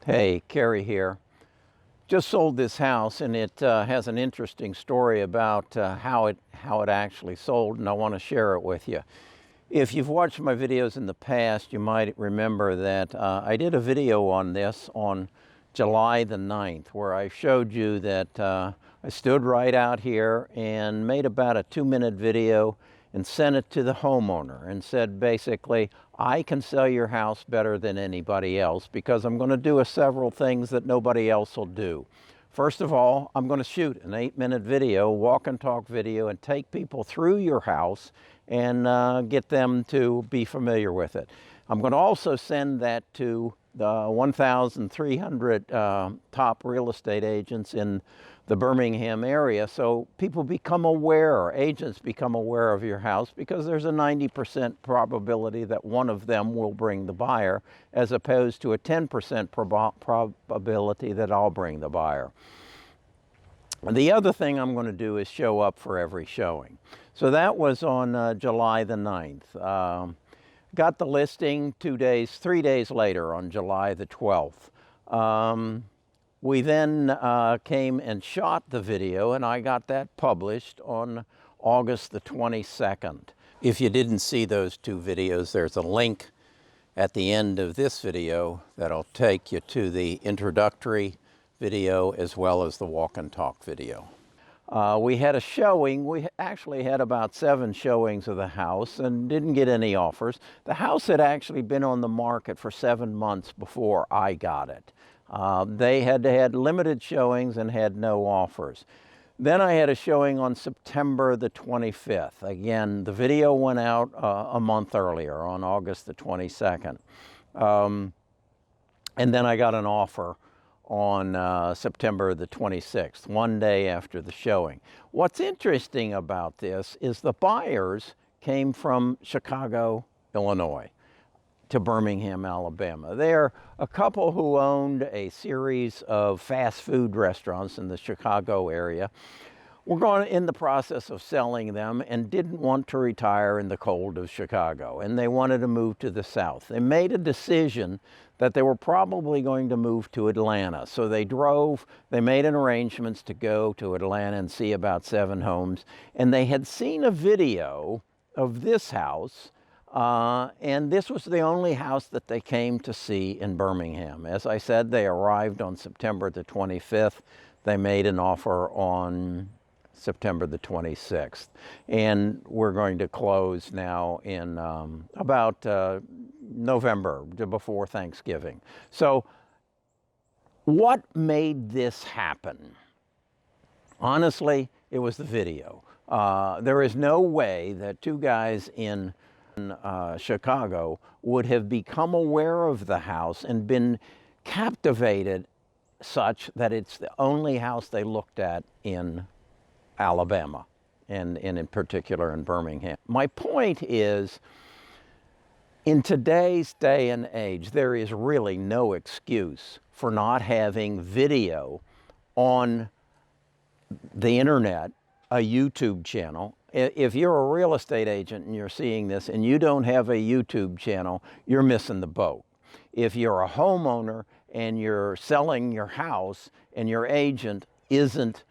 Hey, Kerry here. Just sold this house, and it has an interesting story about how it actually sold, and I want to share it with you. If you've watched my videos in the past, you might remember that I did a video on this on July the 9th, where I showed you that I stood right out here and made about a 2-minute video and sent it to the homeowner and said, basically, I can sell your house better than anybody else because I'm going to do several things that nobody else will do. First of all, I'm going to shoot an 8-minute video, walk and talk video, and take people through your house and get them to be familiar with it. I'm going to also send that to the 1,300 top real estate agents in the Birmingham area, so people become aware, agents become aware of your house, because there's a 90% probability that one of them will bring the buyer, as opposed to a 10% probability that I'll bring the buyer. The other thing I'm going to do is show up for every showing. So that was on July the 9th. Got the listing 3 days later on July the 12th. We then came and shot the video, and I got that published on August the 22nd. If you didn't see those two videos, there's a link at the end of this video that'll take you to the introductory video as well as the walk and talk video. We had a showing. We actually had about 7 showings of the house and didn't get any offers. The house had actually been on the market for 7 months before I got it. They had limited showings and had no offers. Then I had a showing on September the 25th. Again, the video went out a month earlier on August the 22nd. And then I got an offer on September the 26th, 1 day after the showing. What's interesting about this is the buyers came from Chicago, Illinois, to Birmingham, Alabama. They're a couple who owned a series of fast food restaurants in the Chicago area. We're in the process of selling them and didn't want to retire in the cold of Chicago, and they wanted to move to the south. They made a decision that they were probably going to move to Atlanta. So they made an arrangements to go to Atlanta and see about 7 homes. And they had seen a video of this house, and this was the only house that they came to see in Birmingham. As I said, they arrived on September the 25th. They made an offer on September the 26th. And we're going to close now in about November, before Thanksgiving. So what made this happen? Honestly, it was the video. There is no way that 2 guys in Chicago would have become aware of the house and been captivated such that it's the only house they looked at in Alabama, and in particular in Birmingham. My point is, in today's day and age, there is really no excuse for not having video on the internet, a YouTube channel. If you're a real estate agent and you're seeing this and you don't have a YouTube channel, you're missing the boat. If you're a homeowner and you're selling your house and your agent isn't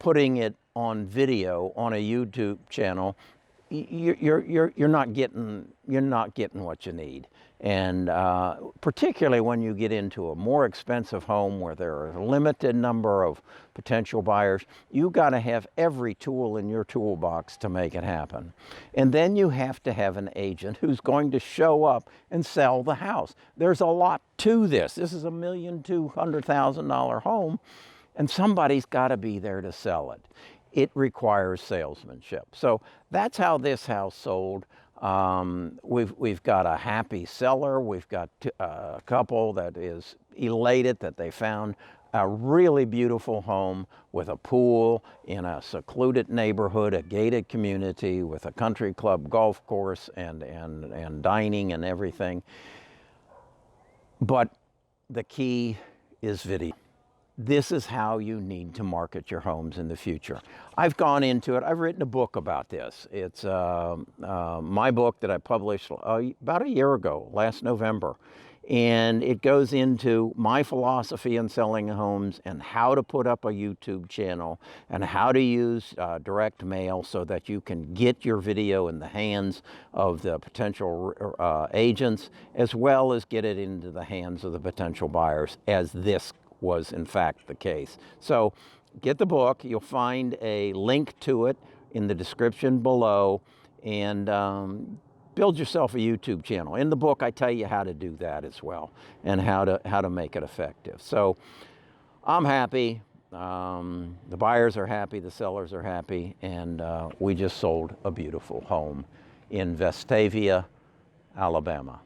putting it on video on a YouTube channel, you're not getting what you need. And particularly when you get into a more expensive home where there are a limited number of potential buyers, you got to have every tool in your toolbox to make it happen. And then you have to have an agent who's going to show up and sell the house. There's a lot to this. This is a $1,200,000 home, and somebody's got to be there to sell it. It requires salesmanship. So that's how this house sold. We've got a happy seller. We've got a couple that is elated that they found a really beautiful home with a pool in a secluded neighborhood, a gated community with a country club, golf course, and dining and everything. But the key is video. This is how you need to market your homes in the future. I've gone into it. I've written a book about this. It's my book that I published about a year ago, last November. And it goes into my philosophy in selling homes and how to put up a YouTube channel and how to use direct mail so that you can get your video in the hands of the potential agents, as well as get it into the hands of the potential buyers, as this was in fact the case. So get the book. You'll find a link to it in the description below, and build yourself a YouTube channel. In the book, I tell you how to do that as well, and how to make it effective. So I'm happy. The buyers are happy. The sellers are happy, and we just sold a beautiful home in Vestavia, Alabama.